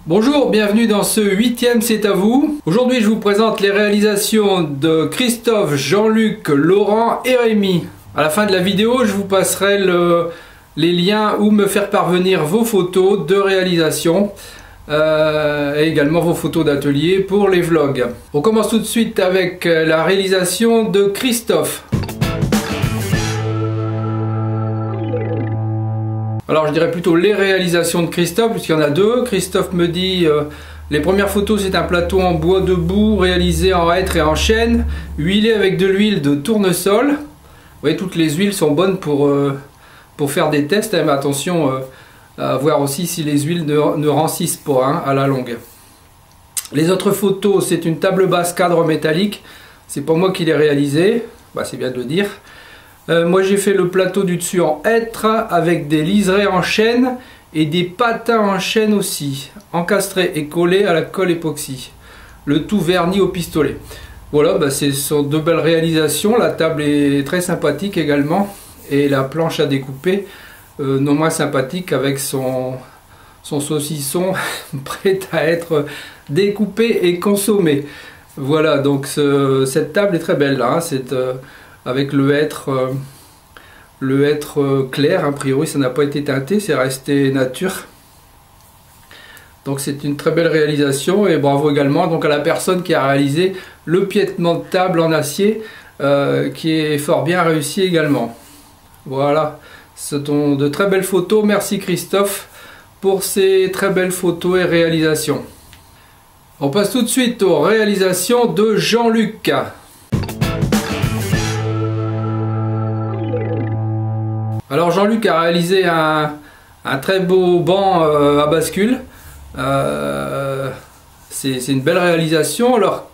Bonjour, bienvenue dans ce 8e C'est à vous. Aujourd'hui je vous présente les réalisations de Christophe, Jean-Luc, Laurent et Rémi. À la fin de la vidéo je vous passerai les liens où me faire parvenir vos photos de réalisation et également vos photos d'atelier pour les vlogs. On commence tout de suite avec la réalisation de Christophe. Alors je dirais plutôt les réalisations de Christophe, puisqu'il y en a deux. Christophe me dit les premières photos c'est un plateau en bois debout réalisé en hêtre et en chêne, huilé avec de l'huile de tournesol. Vous voyez, toutes les huiles sont bonnes pour faire des tests, mais attention à voir aussi si les huiles ne rancissent pas à la longue. Les autres photos, c'est une table basse cadre métallique, c'est pas moi qui l'ai réalisé, c'est bien de le dire. Moi j'ai fait le plateau du dessus en hêtre avec des liserés en chêne et des patins en chêne aussi, encastrés et collés à la colle époxy. Le tout verni au pistolet. Voilà, ce sont deux belles réalisations. La table est très sympathique également et la planche à découper non moins sympathique avec son saucisson prêt à être découpé et consommé. Voilà, donc cette table est très belle là, c'est avec le hêtre clair, a priori ça n'a pas été teinté, c'est resté nature. Donc c'est une très belle réalisation et bravo également donc à la personne qui a réalisé le piétement de table en acier qui est fort bien réussi également. Voilà, ce sont de très belles photos, merci Christophe pour ces très belles photos et réalisations. On passe tout de suite aux réalisations de Jean-Luc. Alors Jean-Luc a réalisé un très beau banc à bascule. C'est une belle réalisation. Alors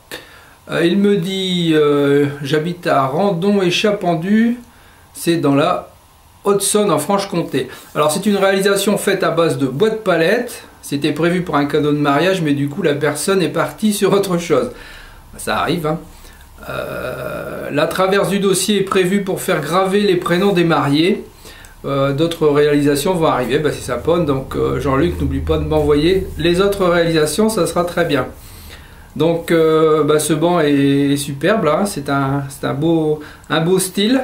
il me dit j'habite à Randon et Chapendu, c'est dans la Haute-Saône en Franche-Comté. Alors c'est une réalisation faite à base de bois de palette. C'était prévu pour un cadeau de mariage, mais du coup la personne est partie sur autre chose. Ça arrive hein. La traverse du dossier est prévue pour faire graver les prénoms des mariés. D'autres réalisations vont arriver, c'est sympa, donc Jean-Luc n'oublie pas de m'envoyer les autres réalisations, ça sera très bien. Donc ce banc est superbe là, c'est un beau style.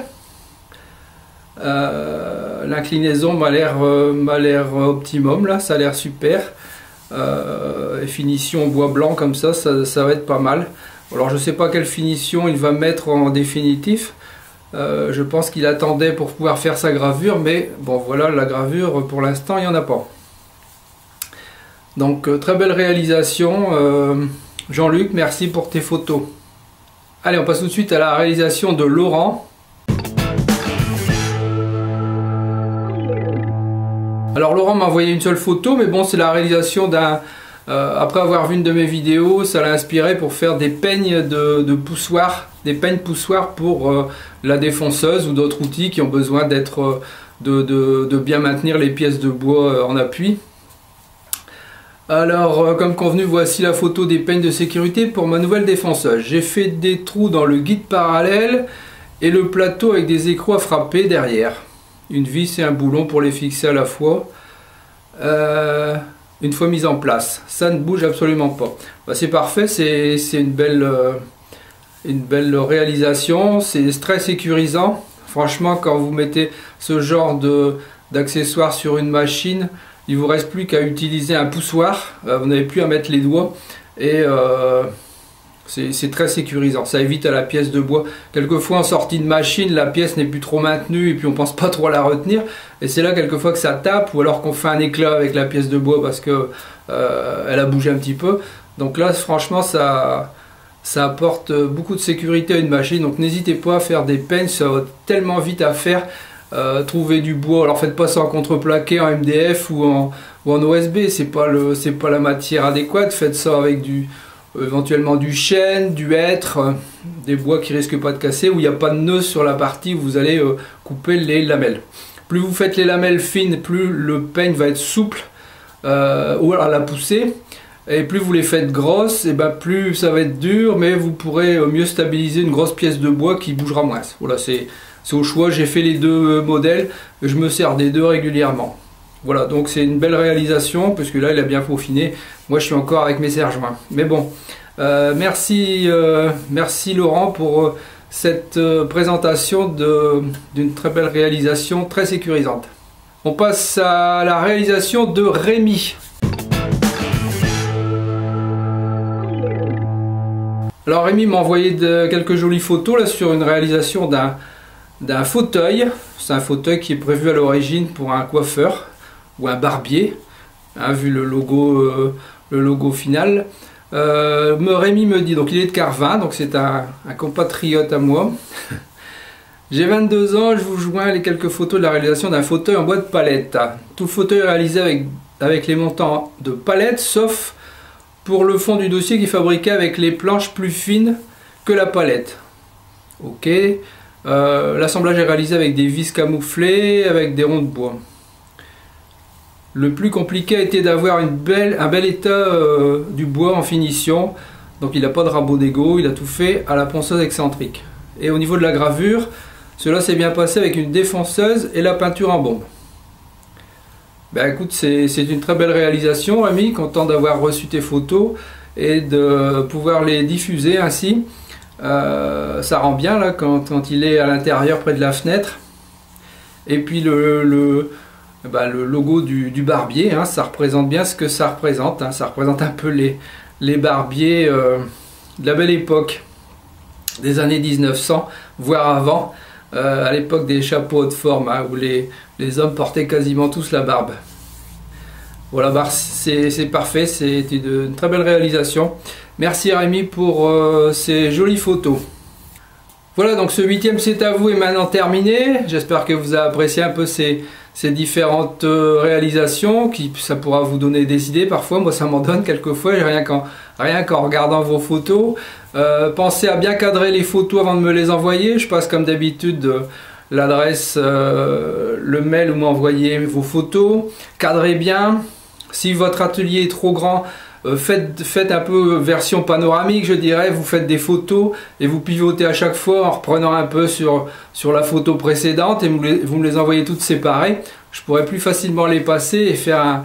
L'inclinaison m'a l'air optimum là, ça a l'air super. Et finition bois blanc comme ça va être pas mal. Alors je sais pas quelle finition il va mettre en définitif. Je pense qu'il attendait pour pouvoir faire sa gravure, mais bon voilà, la gravure pour l'instant il n'y en a pas. Donc très belle réalisation Jean-Luc, merci pour tes photos. Allez, on passe tout de suite à la réalisation de Laurent. Alors Laurent m'a envoyé une seule photo, mais bon c'est la réalisation d'un... après avoir vu une de mes vidéos, ça l'a inspiré pour faire des peignes de poussoirs, des peignes poussoirs pour la défonceuse ou d'autres outils qui ont besoin d'être de bien maintenir les pièces de bois en appui. Alors comme convenu, voici la photo des peignes de sécurité pour ma nouvelle défonceuse. J'ai fait des trous dans le guide parallèle et le plateau avec des écrous à frapper derrière. Une vis et un boulon pour les fixer à la fois. Une fois mise en place, ça ne bouge absolument pas. C'est parfait, c'est une belle réalisation, c'est très sécurisant. Franchement, quand vous mettez ce genre d'accessoires sur une machine, il vous reste plus qu'à utiliser un poussoir, vous n'avez plus à mettre les doigts et c'est très sécurisant, ça évite à la pièce de bois. Quelquefois en sortie de machine, la pièce n'est plus trop maintenue et puis on pense pas trop à la retenir. Et c'est là quelquefois que ça tape ou alors qu'on fait un éclat avec la pièce de bois parce que elle a bougé un petit peu. Donc là franchement ça apporte beaucoup de sécurité à une machine. Donc n'hésitez pas à faire des peignes, ça va tellement vite à faire. Trouver du bois, alors faites pas ça en contreplaqué, en MDF ou en OSB, c'est pas la matière adéquate. Faites ça avec éventuellement du chêne, du hêtre, des bois qui risquent pas de casser, où il n'y a pas de nœud sur la partie où vous allez couper les lamelles. Plus vous faites les lamelles fines, plus le peigne va être souple ou alors la pousser, et plus vous les faites grosses, et plus ça va être dur, mais vous pourrez mieux stabiliser une grosse pièce de bois qui bougera moins. Voilà, c'est au choix, j'ai fait les deux modèles, je me sers des deux régulièrement. Voilà, donc c'est une belle réalisation, parce que là il a bien peaufiné. Moi je suis encore avec mes serre-joints. Mais bon, merci Laurent pour cette présentation d'une très belle réalisation, très sécurisante. On passe à la réalisation de Rémi. Alors Rémi m'a envoyé quelques jolies photos là, sur une réalisation d'un fauteuil. C'est un fauteuil qui est prévu à l'origine pour un coiffeur ou un barbier, hein, vu le logo final. Rémi me dit, donc il est de Carvin, donc c'est un compatriote à moi. J'ai 22 ans, je vous joins les quelques photos de la réalisation d'un fauteuil en bois de palette. Tout le fauteuil est réalisé avec les montants de palette, sauf pour le fond du dossier qui est fabriqué avec les planches plus fines que la palette. Ok. L'assemblage est réalisé avec des vis camouflées, avec des ronds de bois. Le plus compliqué a été d'avoir un bel état du bois en finition. Donc il n'a pas de rabot d'égo, il a tout fait à la ponceuse excentrique. Et au niveau de la gravure, cela s'est bien passé avec une défonceuse et la peinture en bombe. Ben écoute, c'est une très belle réalisation, Rémi, content d'avoir reçu tes photos et de pouvoir les diffuser ainsi. Ça rend bien là quand il est à l'intérieur près de la fenêtre. Et puis le logo du barbier, hein, ça représente bien ce que ça représente, hein, ça représente un peu les barbiers de la belle époque des années 1900, voire avant, à l'époque des chapeaux haute forme, hein, où les hommes portaient quasiment tous la barbe. Voilà, c'est parfait, c'est une très belle réalisation. Merci Rémi pour ces jolies photos. Voilà, donc ce 8e C'est à vous est maintenant terminé. J'espère que vous avez apprécié un peu ces différentes réalisations, ça pourra vous donner des idées parfois. Moi ça m'en donne quelquefois, rien qu'en regardant vos photos. Pensez à bien cadrer les photos avant de me les envoyer. Je passe comme d'habitude l'adresse, le mail où m'envoyez vos photos. Cadrez bien. Si votre atelier est trop grand, faites un peu version panoramique, je dirais. Vous faites des photos et vous pivotez à chaque fois en reprenant un peu sur la photo précédente et vous me les envoyez toutes séparées. Je pourrais plus facilement les passer et faire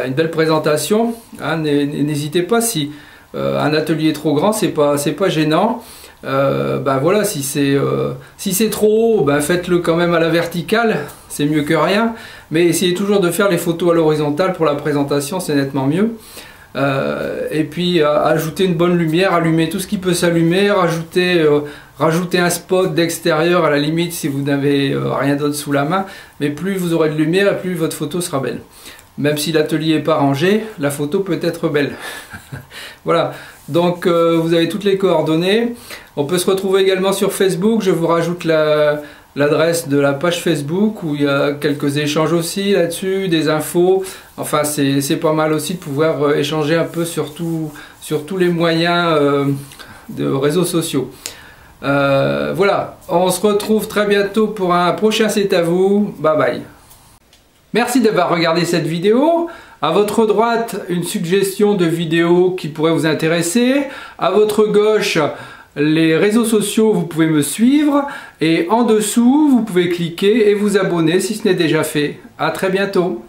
une belle présentation. Hein, n'hésitez pas, si un atelier est trop grand, c'est pas gênant. Voilà, si c'est trop haut, faites-le quand même à la verticale, c'est mieux que rien. Mais essayez toujours de faire les photos à l'horizontale pour la présentation, c'est nettement mieux. Et puis ajouter une bonne lumière, allumer tout ce qui peut s'allumer, rajouter un spot d'extérieur à la limite si vous n'avez rien d'autre sous la main. Mais plus vous aurez de lumière, plus votre photo sera belle. Même si l'atelier n'est pas rangé, la photo peut être belle. Voilà, donc vous avez toutes les coordonnées. On peut se retrouver également sur Facebook. Je vous rajoute l'adresse de la page Facebook où il y a quelques échanges aussi là-dessus, des infos. Enfin, c'est pas mal aussi de pouvoir échanger un peu sur tous les moyens de réseaux sociaux. Voilà, on se retrouve très bientôt pour un prochain C'est à vous. Bye bye. Merci d'avoir regardé cette vidéo. À votre droite, une suggestion de vidéo qui pourrait vous intéresser. À votre gauche, les réseaux sociaux, vous pouvez me suivre. Et en dessous, vous pouvez cliquer et vous abonner si ce n'est déjà fait. À très bientôt.